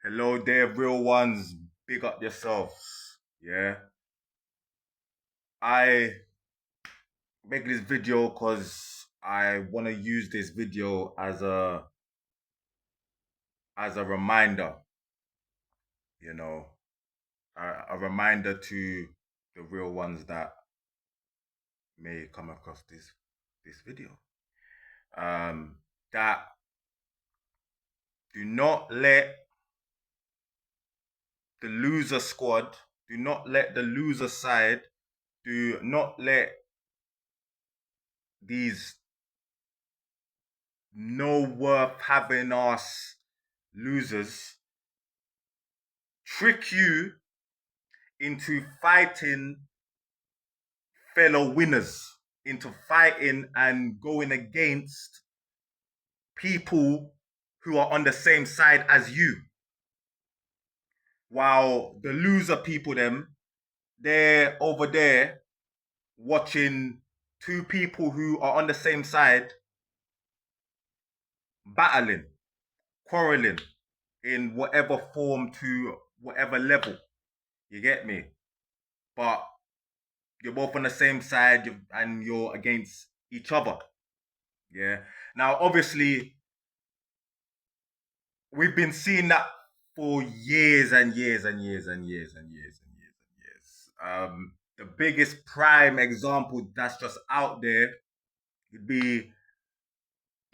Hello there, real ones. Big up yourselves. Yeah. I make this video because I want to use this video as a reminder, you know, a reminder to the real ones that may come across this video. That do not let the loser squad, do not let the loser side, do not let these no worth having us losers trick you into fighting fellow winners, into fighting and going against people who are on the same side as you. While the loser people, they're over there watching two people who are on the same side battling, quarreling in whatever form to whatever level. You get me? But you're both on the same side and you're against each other. Yeah. Now, obviously, we've been seeing that for years and years and years and years and years and years and years. The biggest prime example that's just out there would be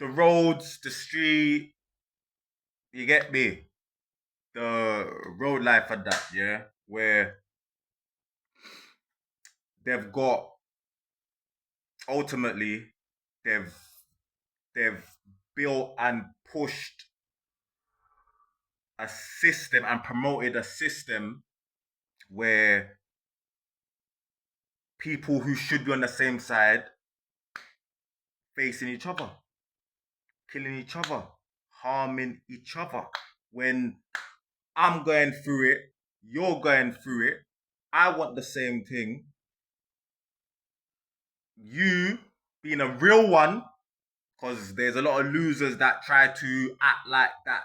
the roads, the street. You get me? The road life of that, yeah, where they've got ultimately they've they've built and pushed a system and promoted a system where people who should be on the same side facing each other, killing each other, harming each other. When I'm going through it, you're going through it, I want the same thing. You being a real one, because there's a lot of losers that try to act like that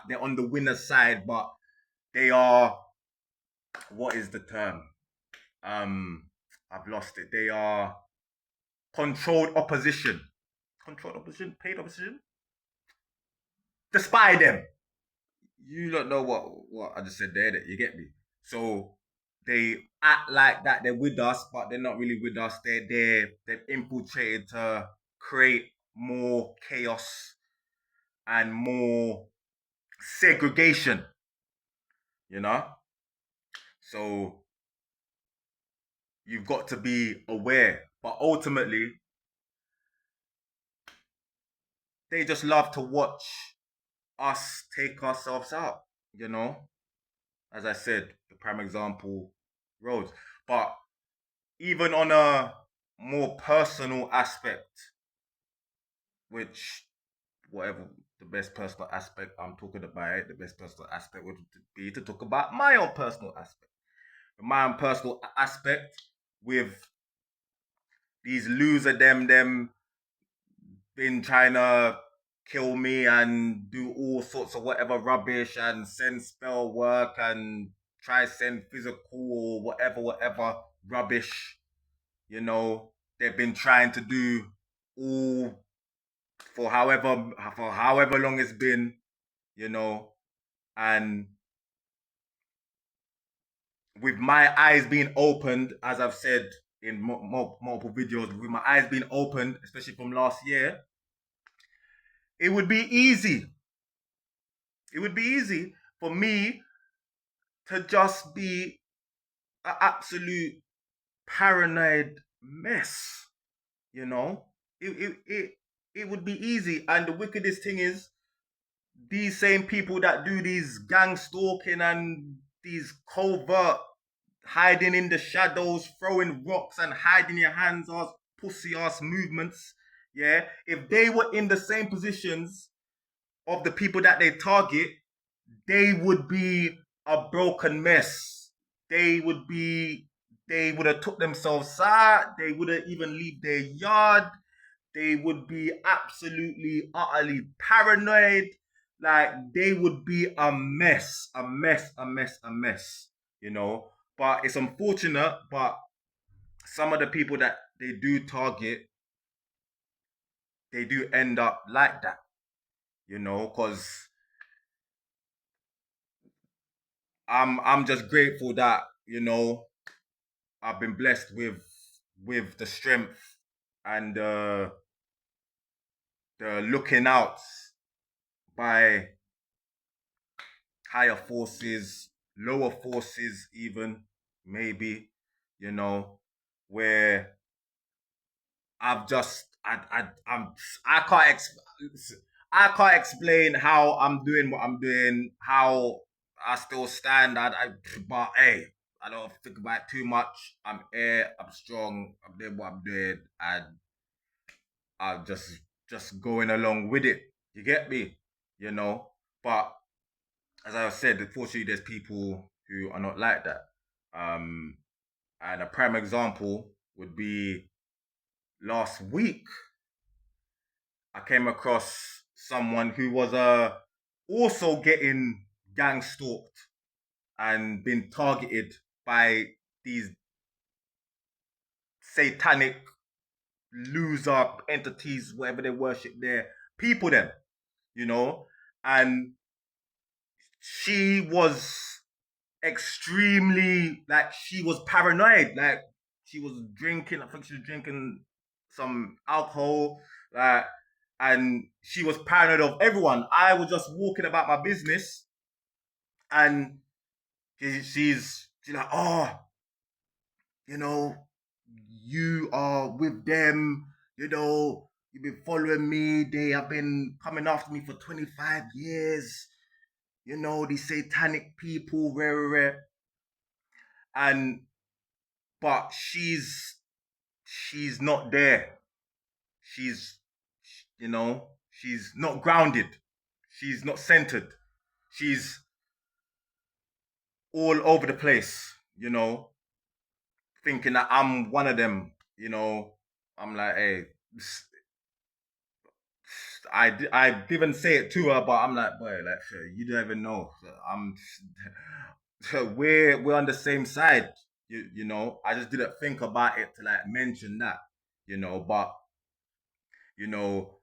they're on the winner's side, but they are, what is the term? I've lost it. They are controlled opposition. Controlled opposition? Paid opposition? Despise them. You don't know what I just said there. That you get me. So they act like that they're with us, but they're not really with us. They've infiltrated to create more chaos and more segregation. You know. So you've got to be aware. But ultimately, they just love to watch us take ourselves out. You know, as I said, the prime example, roads. But even on a more personal aspect, which whatever the best personal aspect I'm talking about, the best personal aspect would be to talk about my own personal aspect. My own personal aspect with these loser them been trying to kill me and do all sorts of whatever rubbish and send spell work and try send physical or whatever rubbish, you know, they've been trying to do all for however long it's been, you know, and with my eyes being opened, as I've said in multiple videos, with my eyes being opened, especially from last year, it would be easy. It would be easy for me to just be an absolute paranoid mess, you know? It would be easy. And the wickedest thing is, these same people that do these gang stalking and these covert hiding in the shadows, throwing rocks and hiding your hands ass, pussy ass movements, yeah, if they were in the same positions of the people that they target, they would be a broken mess. They would be, they would have took themselves out. They wouldn't even leave their yard. They would be absolutely, utterly paranoid. like they would be a mess, a mess, a mess, a mess, you know. But it's unfortunate, but some of the people that they do target, they do end up like that, you know, because I'm just grateful that, you know, I've been blessed with the strength and the looking out by higher forces, lower forces, even maybe, you know, where I've just I can't I can't explain how I'm doing what I'm doing, how I still stand. But hey, I don't think about it too much. I'm here, I'm strong, I'm doing what I'm doing, and I'm just going along with it. You get me? You know? But as I said, unfortunately, there's people who are not like that. Um, and a prime example would be last week. I came across someone who was also getting gang stalked and been targeted by these satanic loser entities, whatever they worship their people, them, you know, and she was extremely, like, she was paranoid, like she was drinking, I think she was drinking some alcohol, like, and she was paranoid of everyone. I was just walking about my business, and she's like, oh, you know, you are with them, you know, you've been following me, they have been coming after me for 25 years, you know, these satanic people, rare, rare. And but she's not there. She's, you know, she's not grounded. She's not centered. She's all over the place, you know, thinking that I'm one of them, you know. I'm like, hey, I didn't say it to her, but I'm like, boy, like, you don't even know. I'm, we're on the same side, you know. I just didn't think about it to like mention that, you know, but you know,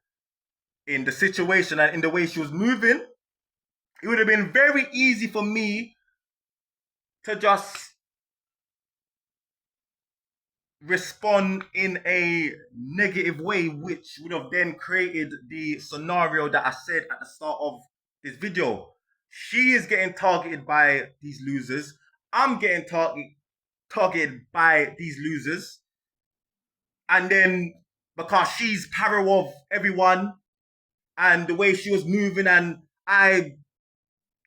in the situation and in the way she was moving, it would have been very easy for me to just respond in a negative way, which would have then created the scenario that I said at the start of this video. She is getting targeted by these losers. I'm getting targeted by these losers. And then because she's paro of everyone and the way she was moving, and I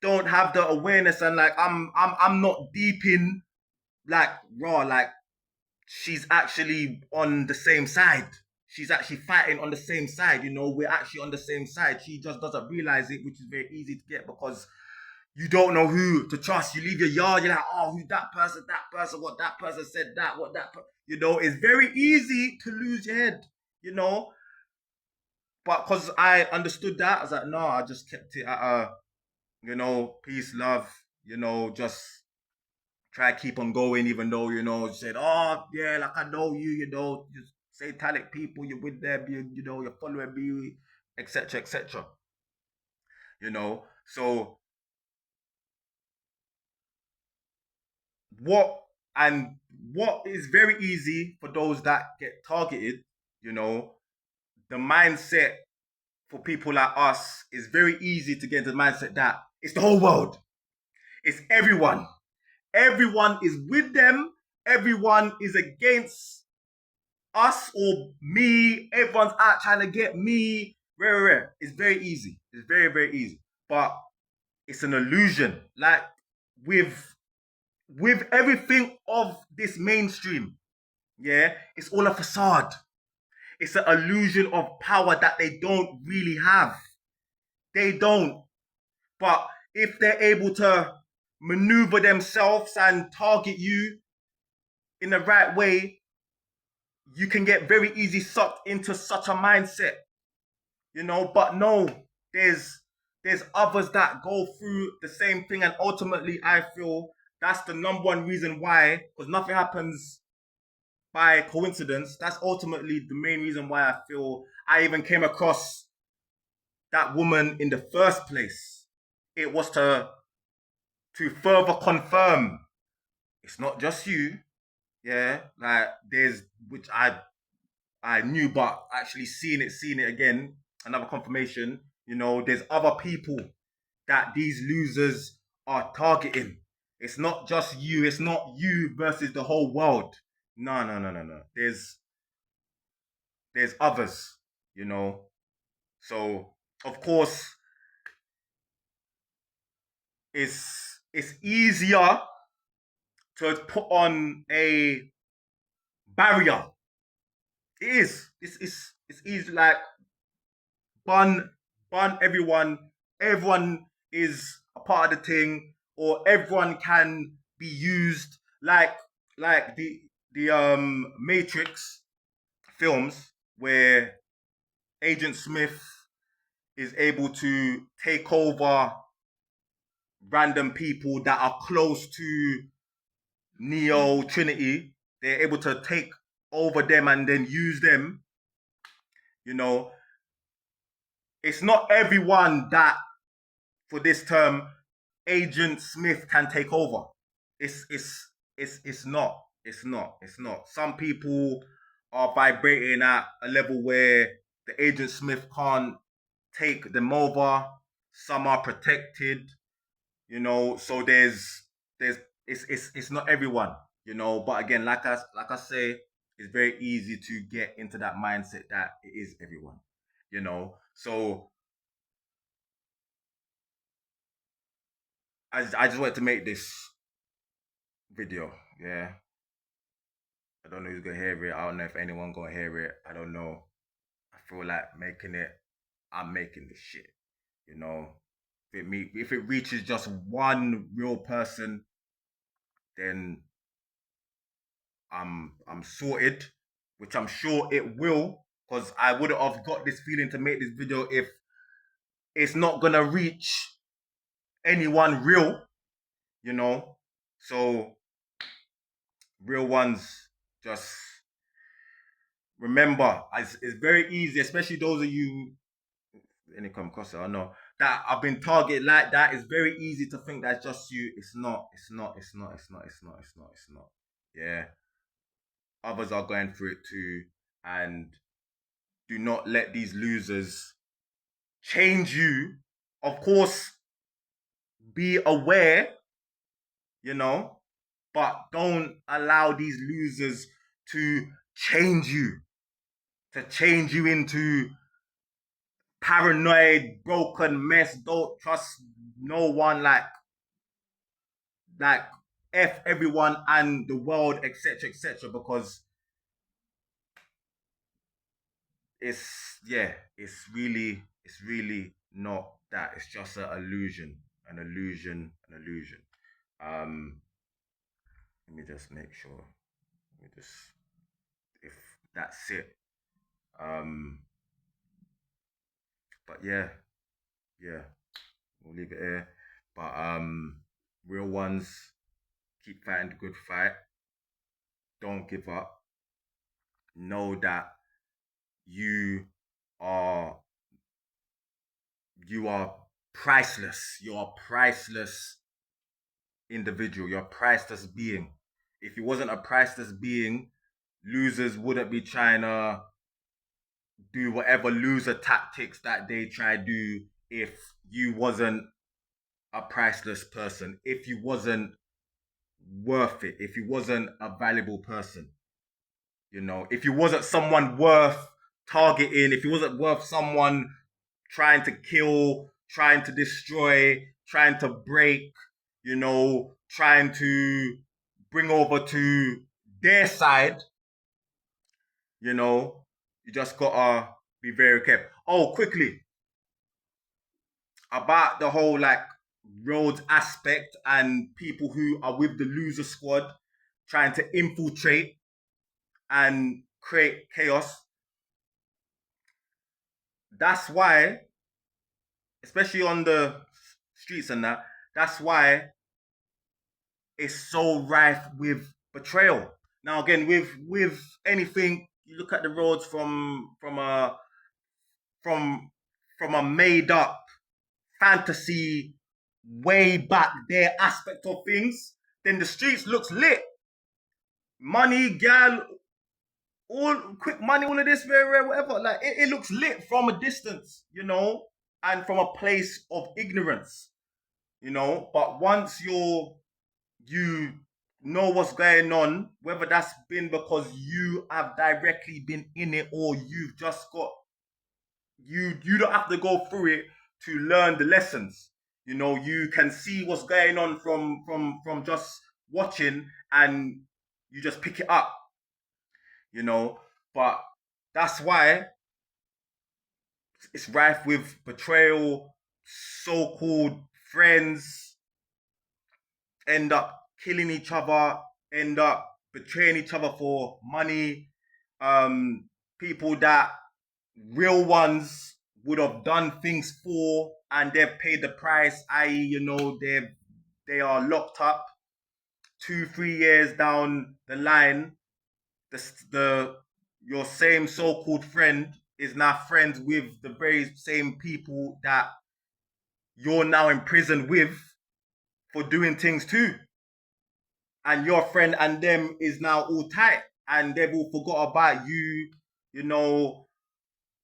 don't have the awareness, and like I'm not deep in, like, raw, like she's actually on the same side. She's actually fighting on the same side. You know, we're actually on the same side. She just doesn't realize it, which is very easy to get because you don't know who to trust. You leave your yard, you're like, oh, who that person, what that person said, that, what that, you know, it's very easy to lose your head, you know. But because I understood that, I was like, no, I just kept it at you know, peace, love, you know, just try to keep on going, even though, you know, said, oh, yeah, like I know you, you know, just satanic people, you're with them, you know, you're following me, etc., etc. You know, so what, and what is very easy for those that get targeted, you know, the mindset for people like us is very easy to get into the mindset that it's the whole world, it's everyone. Everyone is with them, everyone is against us or me, everyone's out trying to get me. Rare, rare. It's very easy. It's very, very easy. But it's an illusion. Like with everything of this mainstream, yeah, it's all a facade. It's an illusion of power that they don't really have. They don't. But if they're able to maneuver themselves and target you in the right way, you can get very easy sucked into such a mindset, you know. But no, there's there's others that go through the same thing, and ultimately, I feel that's the number one reason why, because nothing happens by coincidence. That's ultimately the main reason why I feel I even came across that woman in the first place. It was to further confirm it's not just you. Yeah, like there's which I knew, but actually seeing it again, another confirmation. You know, there's other people that these losers are targeting. It's not just you. It's not you versus the whole world. No, no, no, no, no. There's others. You know. So of course, it's easier to put on a barrier. It is. It's easy. Like bun bun everyone. Everyone is a part of the thing, or everyone can be used. Like the Matrix films where Agent Smith is able to take over random people that are close to Neo Trinity. They're able to take over them and then use them. You know, it's not everyone that for this term Agent Smith can take over. It's not. It's not. It's not. Some people are vibrating at a level where the Agent Smith can't take them over. Some are protected, you know. So there's it's not everyone, you know. But again, like I say, it's very easy to get into that mindset that it is everyone, you know. So I just wanted to make this video, yeah. I don't know who's gonna hear it. I don't know if anyone gonna hear it. I don't know. I feel like making it. I'm making this shit. You know, if it reaches just one real person, then I'm sorted, which I'm sure it will, because I wouldn't have got this feeling to make this video if it's not gonna reach anyone real. You know, so real ones just remember. It's very easy, especially those of you any come across it, I know that I've been targeted like that. It's very easy to think that's just you. It's not. It's not. It's not. It's not. It's not. It's not. It's not. Yeah. Others are going through it too, and do not let these losers change you. Of course, be aware, you know, but don't allow these losers to change you, to change you into paranoid, broken mess. Don't trust no one. Like f everyone and the world, etc., because it's really not that. It's just an illusion, an illusion. Um, let me just make sure. Let me just if that's it. Um, but yeah, we'll leave it here. But real ones keep fighting the good fight. Don't give up. Know that you are you are priceless. You're a priceless individual. You're a priceless being. If you wasn't a priceless being, losers wouldn't be trying to do whatever loser tactics that they try to do if you wasn't a priceless person, if you wasn't worth it, if you wasn't a valuable person, you know, if you wasn't someone worth targeting, if you wasn't worth someone trying to kill, trying to destroy, trying to break, you know, trying to bring over to their side, you know, you just gotta be very careful. Oh, quickly about the whole like roads aspect and people who are with the loser squad trying to infiltrate and create chaos. That's why especially on the streets and that. That's why it's so rife with betrayal. Now again, with anything, you look at the roads from from a made up fantasy way back there aspect of things, then the streets looks lit. Money, gal, all quick money, all of this, rare, rare, whatever. Like it looks lit from a distance, and from a place of ignorance. But once you know what's going on, whether that's been because you have directly been in it or you've just got you don't have to go through it to learn the lessons. You can see what's going on from just watching, and you just pick it up. you know. But that's why it's rife with betrayal. So-called friends end up killing each other, end up betraying each other for money. People that real ones would have done things for, and they've paid the price, i.e., they are locked up 2 3 years down the line. The your same so-called friend is now friends with the very same people that you're now in prison with for doing things too. And your friend and them is now all tight, and they've all forgot about you. You know,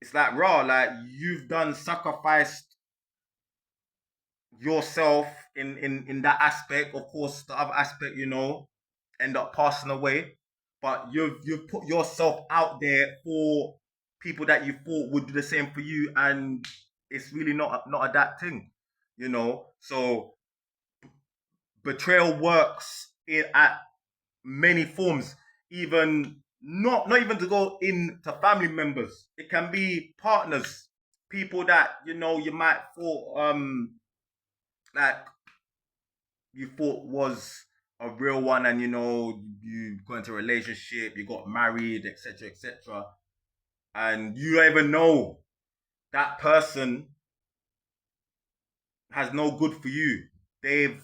it's like raw, like you've done sacrificed yourself in that aspect. Of course, the other aspect, end up passing away. But you've put yourself out there for people that you thought would do the same for you, and it's really not a that thing, So betrayal works at many forms, even not even to go into family members. It can be partners, people that you might thought like you thought was a real one, and you got into a relationship, you got married, etc., etc., and you don't even know that person has no good for you. They're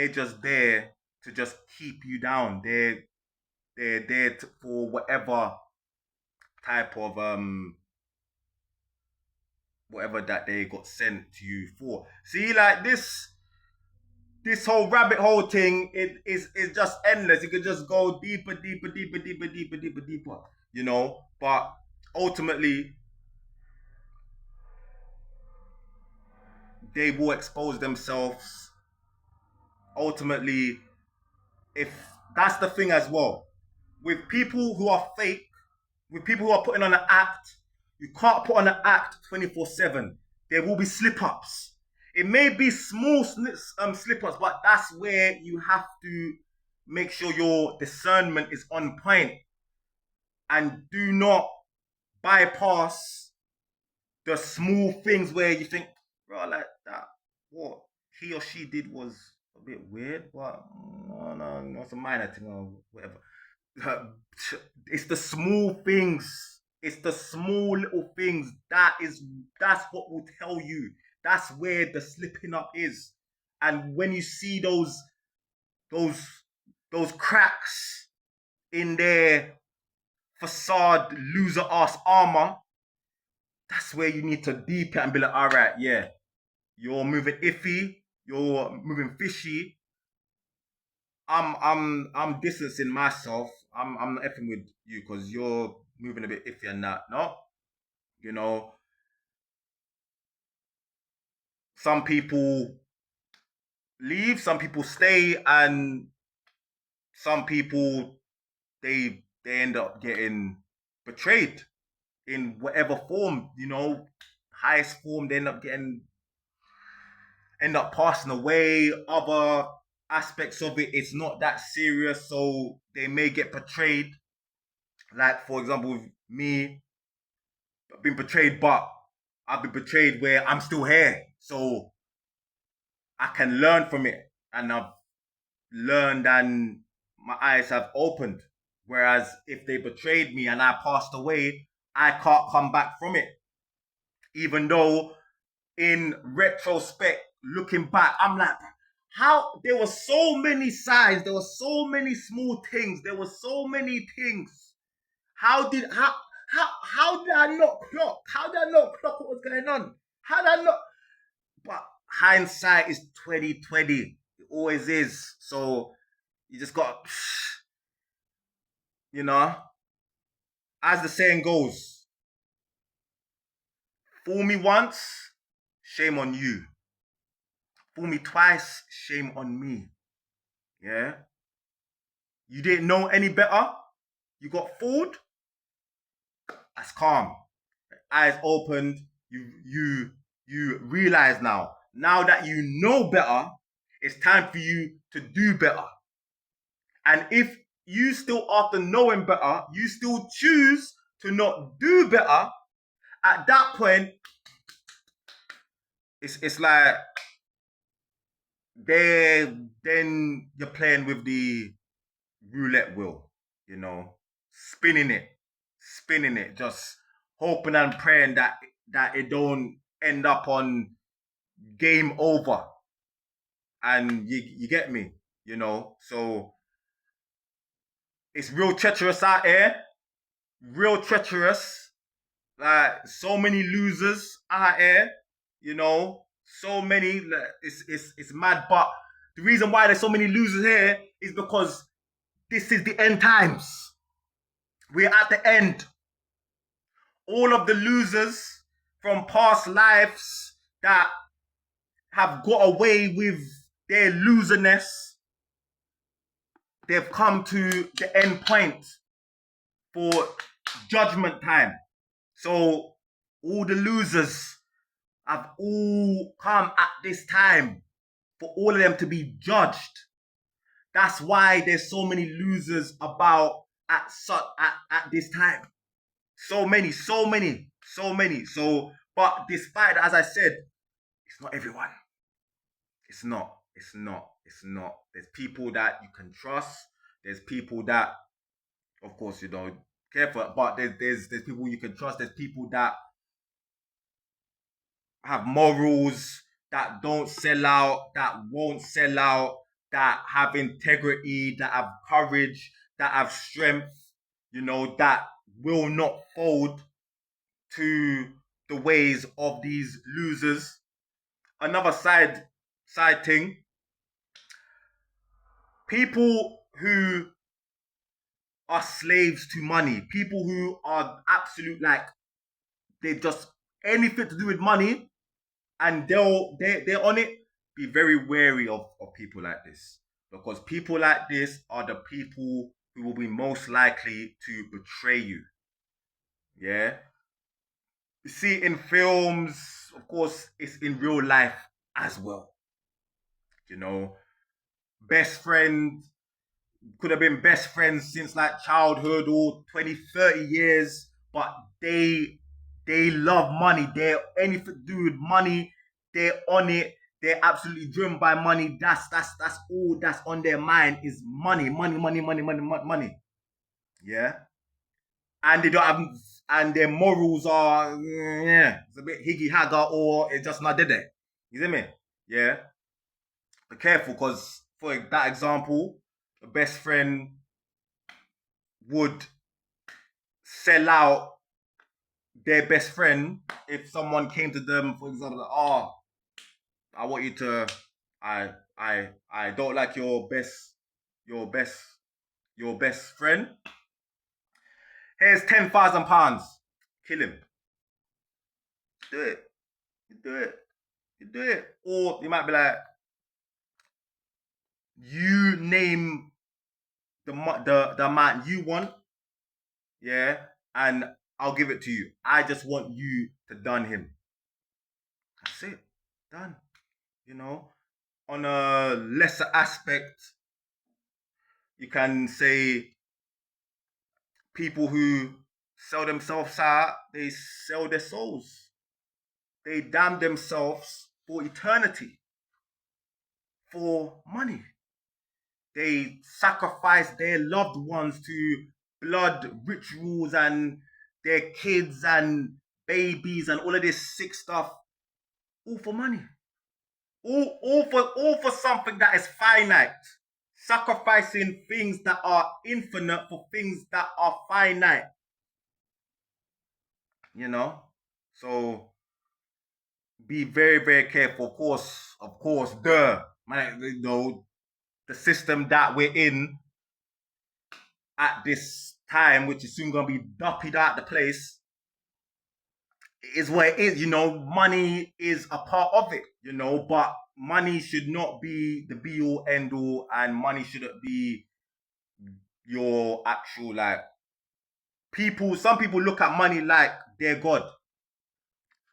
just there to just keep you down. They're there for whatever type of whatever that they got sent to you for. See, like this whole rabbit hole thing, it is just endless. You could just go deeper, deeper, deeper, deeper, deeper, deeper, deeper. But ultimately, they will expose themselves. Ultimately, if that's the thing as well, with people who are fake, with people who are putting on an act, you can't put on an act 24/7. There will be slip ups. It may be small slip ups, but that's where you have to make sure your discernment is on point, and do not bypass the small things where you think, bro, like that, what he or she did was a bit weird, but no, it's a minor thing or whatever. It's the small things. It's the small little things that's what will tell you. That's where the slipping up is. And when you see those those cracks in their facade loser ass armor, that's where you need to deep it and be like, all right, yeah, you're moving iffy, you're moving fishy. I'm distancing myself. I'm not effing with you because you're moving a bit iffy and that. No, you know, some people leave, some people stay, and some people they end up getting betrayed in whatever form. Highest form, they end up passing away. Other aspects of it, it's not that serious, so they may get betrayed. Like for example, with me, I've been betrayed, but I've been betrayed where I'm still here, so I can learn from it, and I've learned, and my eyes have opened. Whereas if they betrayed me and I passed away, I can't come back from it, even though in retrospect, looking back, I'm like, how there were so many signs, there were so many small things, there were so many things. How did I not clock? How did I not clock what was going on? How did I not? But hindsight is 2020. It always is. So you just got, you know, as the saying goes, fool me once, shame on you. Fool me twice, shame on me. Yeah. You didn't know any better. You got fooled. That's calm. Eyes opened. You realize now. Now that you know better, it's time for you to do better. And if you still, after knowing better, you still choose to not do better, at that point, it's like then you're playing with the roulette wheel, you know, spinning it, just hoping and praying that it don't end up on game over. And you get me, you know. So it's real treacherous out here, real treacherous. Like so many losers out here, you know, so many. It's mad. But the reason why there's so many losers here is because this is the end times. We're at the end. All of the losers from past lives that have got away with their loserness, they've come to the end point for judgment time. So all the losers have all come at this time for all of them to be judged. That's why there's so many losers about at this time. So many. So, but despite that, as I said, it's not everyone. It's not. There's people that you can trust. There's people that, of course, you know, careful. But there's people you can trust. There's people that have morals, that don't sell out, that won't sell out, that have integrity, that have courage, that have strength, you know, that will not fold to the ways of these losers. Another side thing, people who are slaves to money, people who are absolute, like, they just anything to do with money, and they're on it. Be very wary of people like this, because people like this are the people who will be most likely to betray you. Yeah. You see, in films, of course, it's in real life as well. You know, best friend could have been best friends since like childhood or 20, 30 years, but they love money. They're anything to do with money. They're on it. They're absolutely driven by money. That's all that's on their mind is money. Yeah. And they don't have, and their morals are, yeah, it's a bit higgy hagger, or it's just not there. You see me? Yeah. Be careful, because for that example, a best friend would sell out their best friend if someone came to them, for example, like, oh, I want you to, I don't like your best friend. Here's £10,000. Kill him. Do it. You do it. You do it. Or you might be like, you name the amount you want, yeah, and I'll give it to you. I just want you to done him. That's it. Done. You know, on a lesser aspect, you can say people who sell themselves out, they sell their souls. They damn themselves for eternity, for money. They sacrifice their loved ones to blood rituals and their kids and babies and all of this sick stuff. All for money. All for something that is finite. Sacrificing things that are infinite for things that are finite. You know? So be very, very careful. Of course, the system that we're in at this time, which is soon gonna be duppied out the place, is what it is. Money is a part of it. But money should not be the be all end all, and money shouldn't be your actual like people. Some people look at money like their god.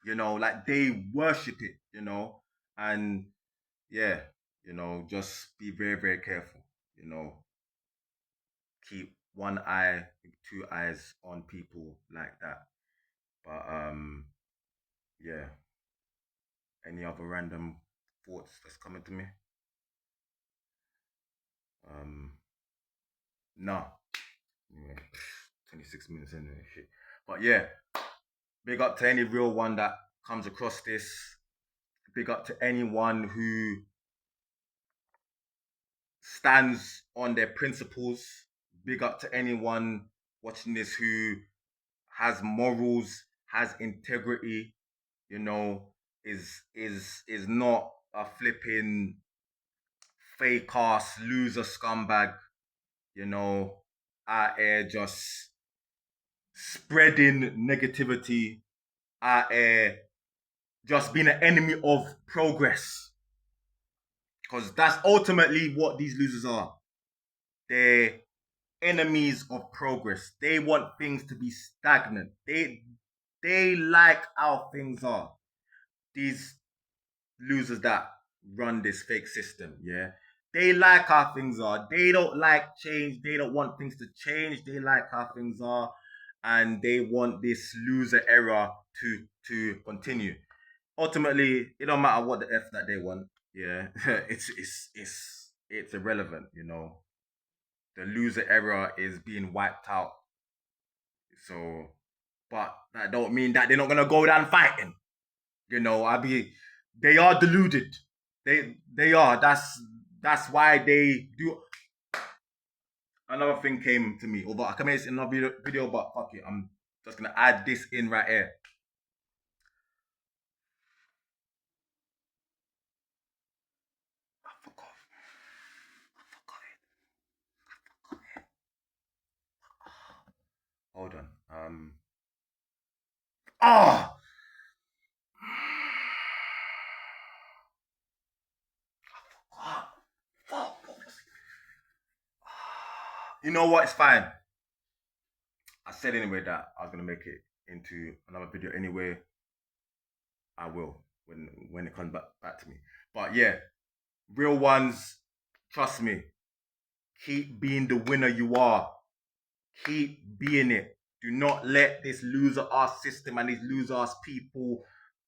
Like they worship it. And yeah, just be very, very careful. Keep one eye, two eyes on people like that. But yeah. Any other random thoughts that's coming to me? No. Yeah, 26 minutes in and shit. But yeah, big up to any real one that comes across this. Big up to anyone who stands on their principles. Big up to anyone watching this who has morals, has integrity, is not a flipping fake ass loser scumbag, out here just spreading negativity, out here just being an enemy of progress. Because that's ultimately what these losers are. They're enemies of progress. They want things to be stagnant. They like how things are. These losers that run this fake system, yeah. They like how things are. They don't like change. They don't want things to change. They like how things are, and they want this loser era to continue. Ultimately, it don't matter what the f that they want. Yeah, it's irrelevant. The loser era is being wiped out. So, but that don't mean that they're not gonna go down fighting. They are deluded. They are. That's why they do. Another thing came to me. Although I can make this in another video, but fuck it, I'm just gonna add this in right here. I forgot it. Hold on. Oh, fuck. You know what? It's fine. I said anyway that I was gonna make it into another video anyway. I will when it comes back to me. But yeah, real ones, trust me. Keep being the winner you are. Keep being it. Do not let this loser ass system and these loser ass people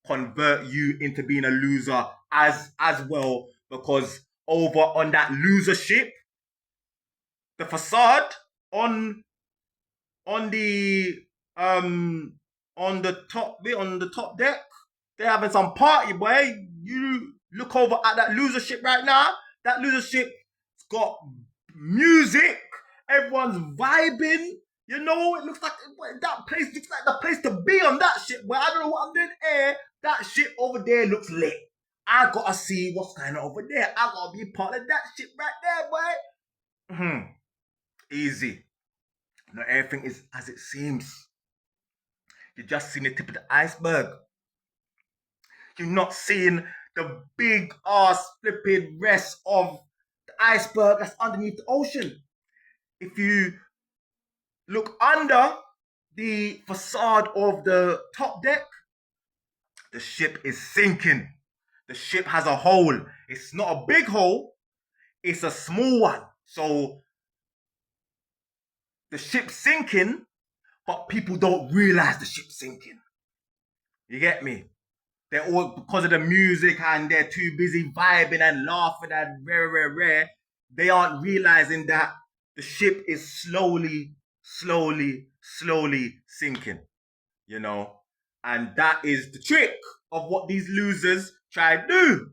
convert you into being a loser as well. Because over on that losership, the facade on on the um on the top deck, they're having some party, boy. You look over at that losership right now. That losership's got music. Everyone's vibing. It looks like that place looks like the place to be on that shit. But I don't know what I'm doing here. That shit over there looks lit. I gotta see what's going on over there. I gotta be part of that shit right there, boy. Easy. Not everything is as it seems. You're just seeing the tip of the iceberg. You're not seeing the big ass flipping rest of the iceberg that's underneath the ocean. If you look under the facade of the top deck, the ship is sinking. The ship has a hole. It's not a big hole, it's a small one. So the ship's sinking, but people don't realize the ship's sinking. You get me? They're all, because of the music, and they're too busy vibing and laughing and rare. They aren't realizing that the ship is slowly sinking. And that is the trick of what these losers try do.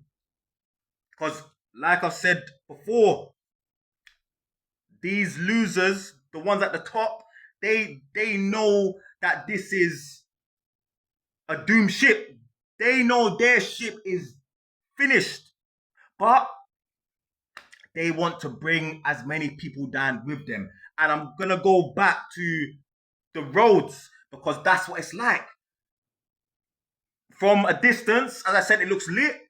Because, like I've said before, these losers, the ones at the top, they know that this is a doomed ship. They know their ship is finished, but they want to bring as many people down with them. And I'm gonna go back to the roads because that's what it's like. From a distance, as I said, it looks lit,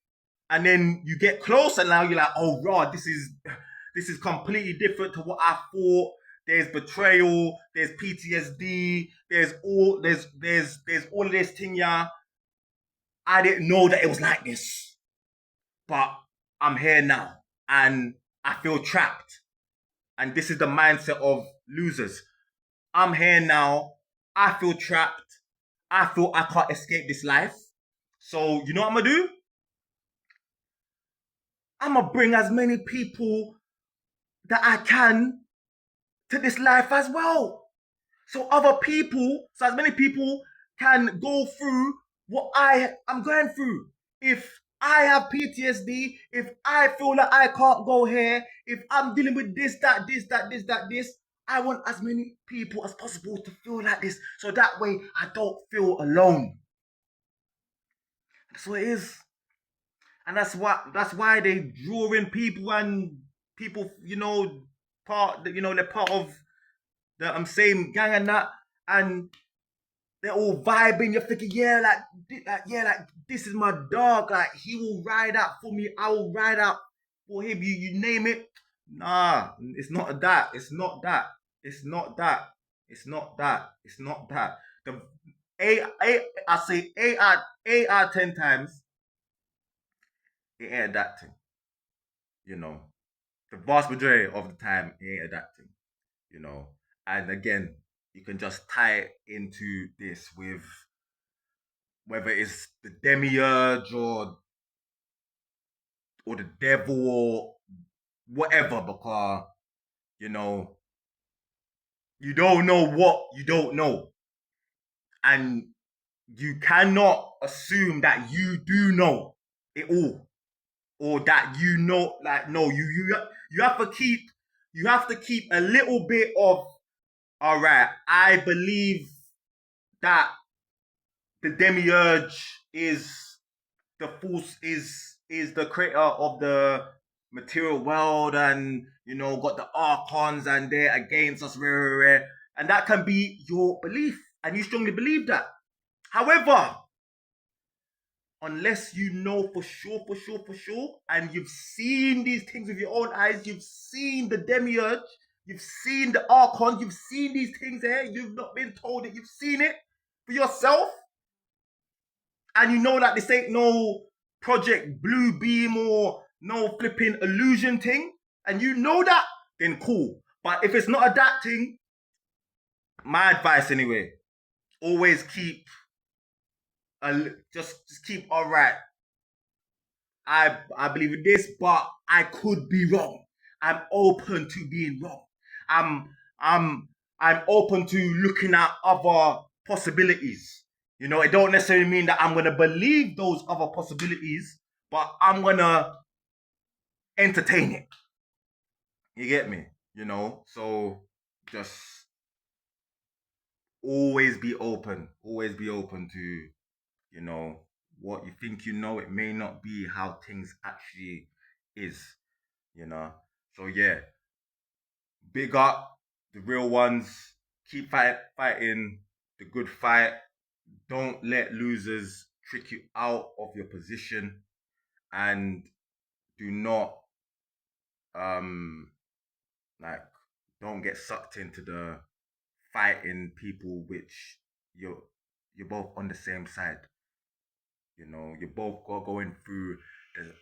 and then you get close, and now you're like, oh, raw, this is completely different to what I thought. There's betrayal, there's PTSD, there's all of this thing, yeah. I didn't know that it was like this, but I'm here now, and I feel trapped. And this is the mindset of losers. I'm here now. I feel trapped. I feel I can't escape this life. So you know what I'm gonna do? I'm gonna bring as many people that I can to this life as well. So as many people can go through what I am going through. If I have PTSD, if I feel like I can't go here, if I'm dealing with this, I want as many people as possible to feel like this. So that way I don't feel alone. That's what it is. And that's why they draw in people and people, they're part of the same gang and that, and they're all vibing. You're thinking, yeah, like this is my dog. Like he will ride out for me. I will ride out for him. You name it. Nah, it's not that. It's not that. It's not that. It's not that. It's not that. The I say 8 out of 10 times it ain't that thing. You know, the vast majority of the time it ain't adapting. You know, and again, you can just tie it into this with whether it's the demiurge or the devil or whatever, because you know you don't know what you don't know, and you cannot assume that you do know it all, or that you know, like, no, you have to keep a little bit of, all right, I believe that the demiurge is the force, is the creator of the material world, and got the archons and they're against us, rare, rare. And that can be your belief, and you strongly believe that. However, unless you know for sure, and you've seen these things with your own eyes, you've seen the demiurge, you've seen the archon, you've seen these things here, you've not been told it, you've seen it for yourself, and you know that this ain't no Project Blue Beam or no flipping illusion thing, and you know that, then cool. But if it's not adapting, my advice anyway, always just keep, all right. I believe in this, but I could be wrong. I'm open to being wrong. I'm I'm I'm open to looking at other possibilities. It don't necessarily mean that I'm gonna believe those other possibilities, but I'm gonna entertain it. You get me? So just always be open. Always be open to, you know, what you think you know. It may not be how things actually is, you know. So yeah, big up the real ones. Keep fighting the good fight. Don't let losers trick you out of your position, and do not um like don't get sucked into the fighting people which you're both on the same side. You're both going through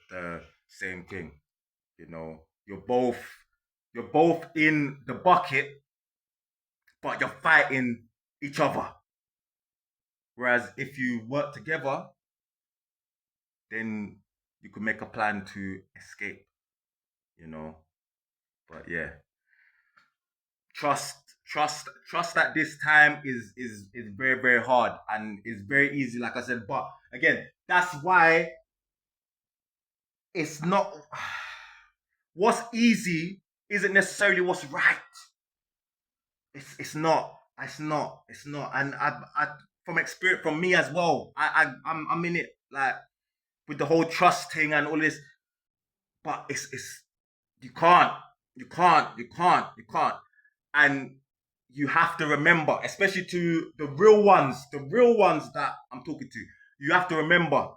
the same thing. You're both in the bucket, but you're fighting each other. Whereas if you work together, then you could make a plan to escape. You know, but yeah, trust, trust at this time is very very hard, and it's very easy, like I said. But again, that's why it's not. What's easy isn't necessarily what's right. It's not. It's not. It's not. And I from experience from me as well. I'm in it like with the whole trust thing and all this. But it's you can't. You can't. And you have to remember, especially to the real ones that I'm talking to, you have to remember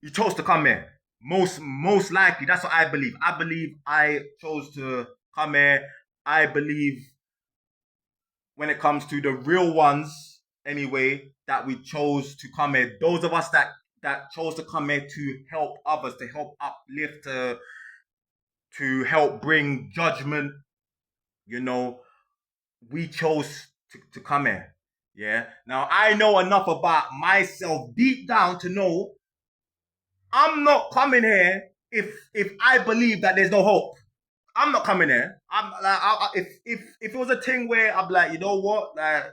you chose to come here. Most likely, that's what I believe. I believe I chose to come here. I believe when it comes to the real ones, anyway, that we chose to come here. Those of us that chose to come here to help others, to help uplift, to help bring judgment. You know, we chose to come here. Yeah. Now I know enough about myself deep down to know I'm not coming here if I believe that there's no hope. I'm not coming here. I'm like, if it was a thing where I'm like, you know what, like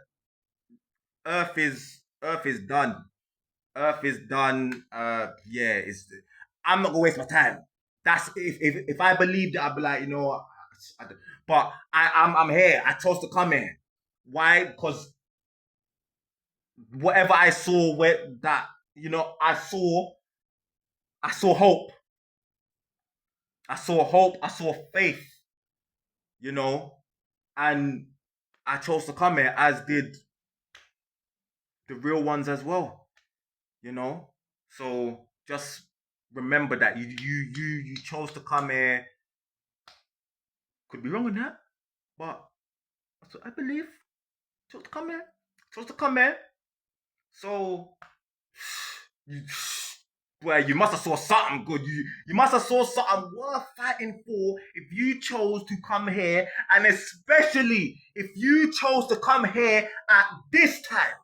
Earth is done. Earth is done. Yeah, it's. I'm not gonna waste my time. That's if I believe that I'd be like, you know, but I'm here. I chose to come here. Why? Because whatever I saw, where that you know, I saw hope. I saw hope. I saw faith. You know, and I chose to come here, as did the real ones as well. You know, so just remember that you chose to come here. Could be wrong on that, but that's what I believe. Chose to come here. Chose to come here. So you, well, you must have saw something good. You must have saw something worth fighting for if you chose to come here, and especially if you chose to come here at this time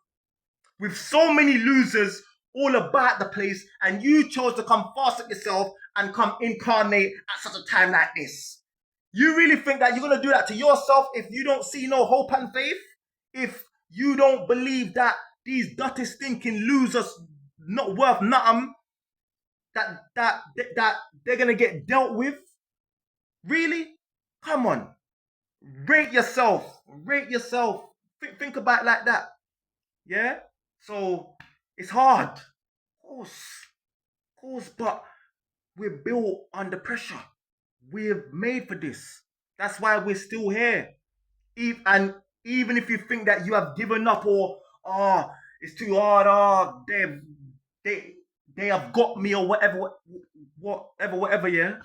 with so many losers all about the place, and you chose to come fast at yourself and come incarnate at such a time like this. You really think that you're gonna do that to yourself if you don't see no hope and faith? If you don't believe that these dirty stinking losers not worth nothing, that they're gonna get dealt with? Really? Come on. Rate yourself. Rate yourself. Think about it like that. Yeah? So it's hard. Of course, but we're built under pressure. We're made for this. That's why we're still here. And even if you think that you have given up, or it's too hard, they they have got me, or whatever, yeah.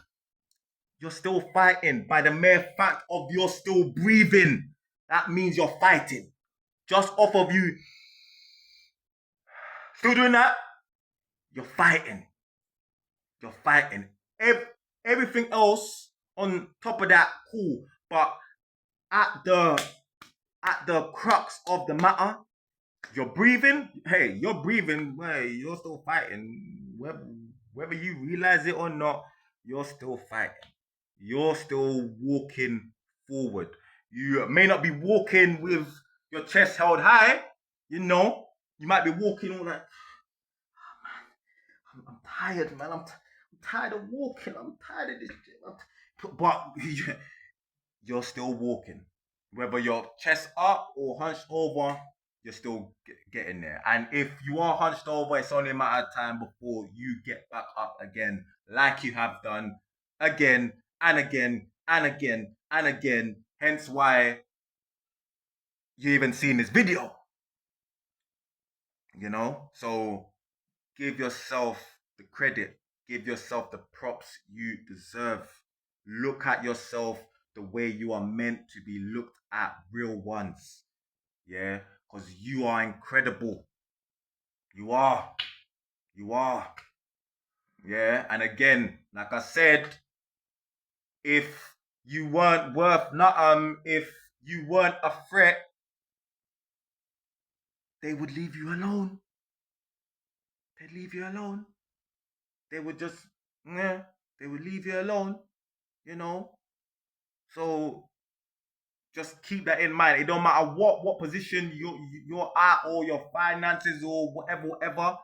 You're still fighting by the mere fact of you're still breathing. That means you're fighting. Just off of you still doing that, you're fighting. You're fighting. Everything else on top of that, cool. But at the crux of the matter, you're breathing. Hey, you're breathing. Hey, you're still fighting. Whether you realize it or not, you're still fighting. You're still walking forward. You may not be walking with your chest held high. You know, you might be walking all like, I'm tired, man. I'm tired of walking. I'm tired of this shit. But you're still walking. Whether you're chest up or hunched over, you're still getting there. And if you are hunched over, it's only a matter of time before you get back up again, like you have done again and again and again and again. Hence why you even seen this video. You know? So give yourself the credit, give yourself the props you deserve. Look at yourself the way you are meant to be looked at, real ones. Yeah, because you are incredible. You are. You are. Yeah, and again, like I said, if you weren't worth nothing, if you weren't a threat, they would leave you alone. They'd leave you alone. They would just, yeah, they would leave you alone, you know. So just keep that in mind. It don't matter what position you're at, or your finances, or whatever.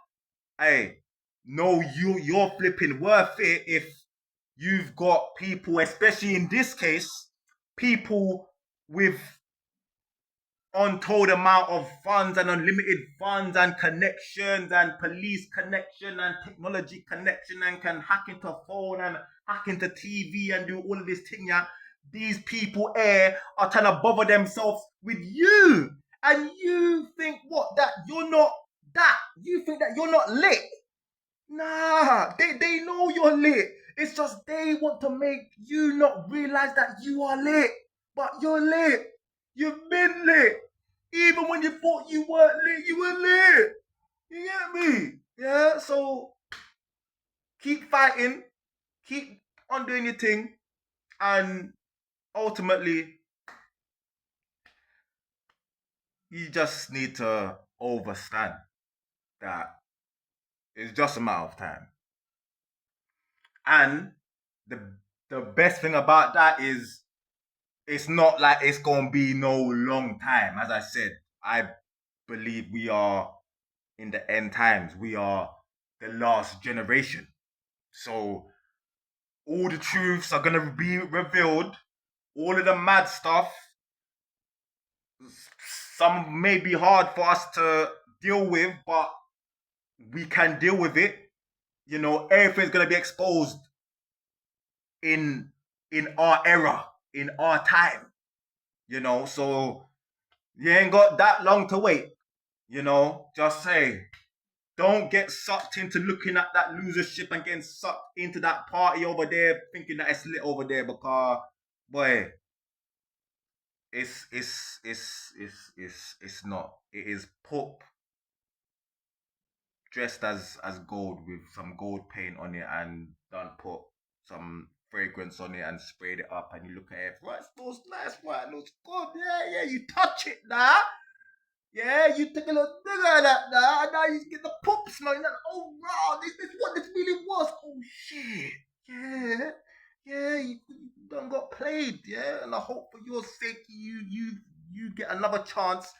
Hey, know you're flipping worth it if you've got people, especially in this case, people with untold amount of funds and unlimited funds and connections and police connection and technology connection and can hack into phone and hack into TV and do all of this thing. Yeah, these people here are trying to bother themselves with you, and you think what that you're not that you think that you're not lit. Nah, they know you're lit. It's just they want to make you not realize that you are lit. But you're lit. You've been lit. Even when you thought you weren't lit, you were lit. You get me? Yeah, so keep fighting, keep on doing your thing, and ultimately, you just need to understand that it's just a matter of time. And the the best thing about that is it's not like it's gonna be no long time. As I said, I believe we are in the end times. We are the last generation. So all the truths are gonna be revealed. All of the mad stuff. Some may be hard for us to deal with, but we can deal with it. You know, everything's gonna be exposed in our era, in our time. You know, so you ain't got that long to wait. You know, just say, don't get sucked into looking at that losership and getting sucked into that party over there, thinking that it's lit over there because, boy, it's not. It is poop dressed as gold with some gold paint on it and done put some fragrance on it and sprayed it up and you look at it, right, it smells nice, right, it looks good, yeah, you touch it now. Yeah, you take a little dig at that now, and now you get the poop smell. You're like, oh, wow, this what this really was. Oh, shit. Yeah, yeah, you done got played, yeah. And I hope for your sake you get another chance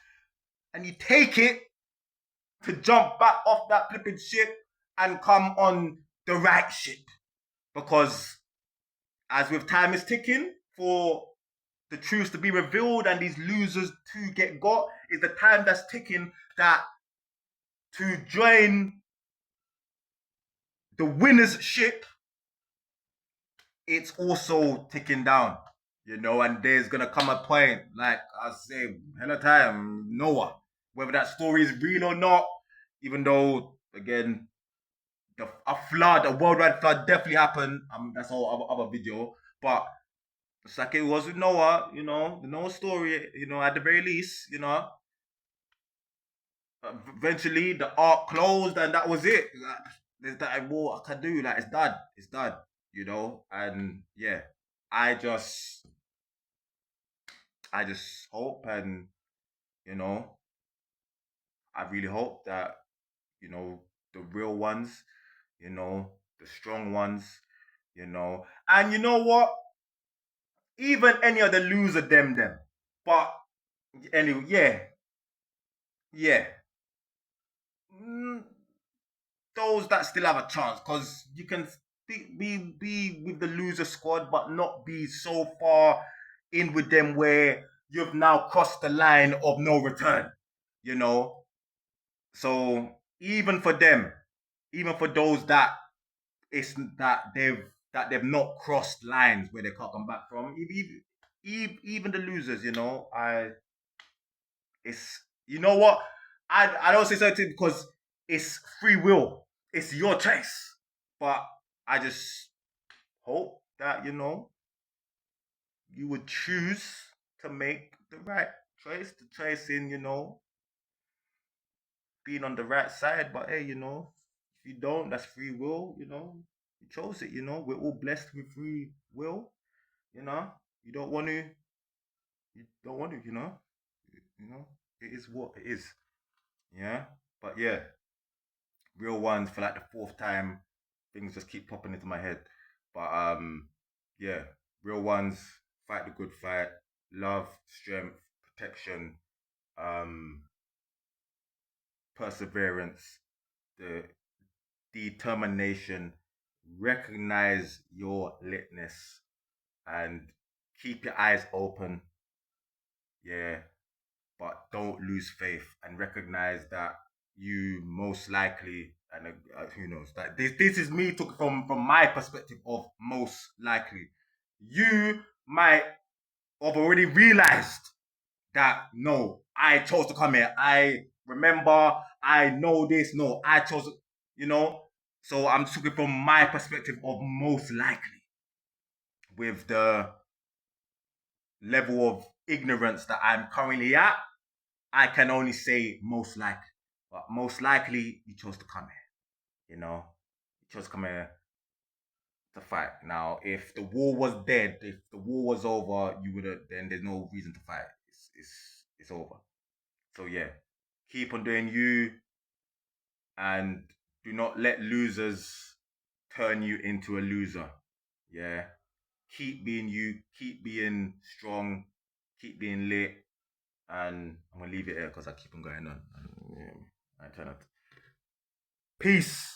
and you take it to jump back off that flipping ship and come on the right ship. Because as with time is ticking for the truths to be revealed and these losers to get got, is the time that's ticking that to join the winner's ship, it's also ticking down, you know, and there's gonna come a point, like I say, hella time, Noah, whether that story is real or not, even though again a flood, a worldwide flood definitely happened. That's all other video, but it's like it was with Noah, you know, the Noah story, you know, at the very least, you know, eventually the arc closed and that was it. Like, there's that more I can do. Like it's done, you know. And yeah, I just, I just hope and you know, I really hope that you know the real ones, you know, the strong ones, you know, and you know what? Even any of the loser them, but anyway, yeah, yeah. Mm, those that still have a chance because you can be with the loser squad but not be so far in with them where you've now crossed the line of no return, you know. So even for them, even for those that it's that they've not crossed lines where they can't come back from, even the losers, you know, it's you know what? I don't say something because it's free will. It's your choice. But I just hope that, you know, you would choose to make the right choice, the choice in, you know, being on the right side. But hey, you know, if you don't, that's free will, you know. You chose it, you know. We're all blessed with free will, you know. You don't want to, you don't want to, you know. You know, it is what it is. Yeah. But yeah, real ones for like the fourth time. Things just keep popping into my head. But yeah, real ones fight the good fight. Love, strength, protection, um, perseverance. The determination, recognize your litness, and keep your eyes open. Yeah, but don't lose faith and recognize that you most likely, and who knows, that this is me talking from my perspective of most likely. You might have already realized that no, I chose to come here. I remember, I know this. No, I chose, you know. So I'm talking from my perspective of most likely, with the level of ignorance that I'm currently at. I can only say most likely, but most likely you chose to come here. You chose to come here to fight. Now, if the war was dead, if the war was over, you would have. Then there's no reason to fight. It's over. So yeah, keep on doing you, and do not let losers turn you into a loser. Yeah, keep being you, keep being strong, keep being lit, and I'm gonna leave it here because I keep on going on. Yeah, I turn up. Peace.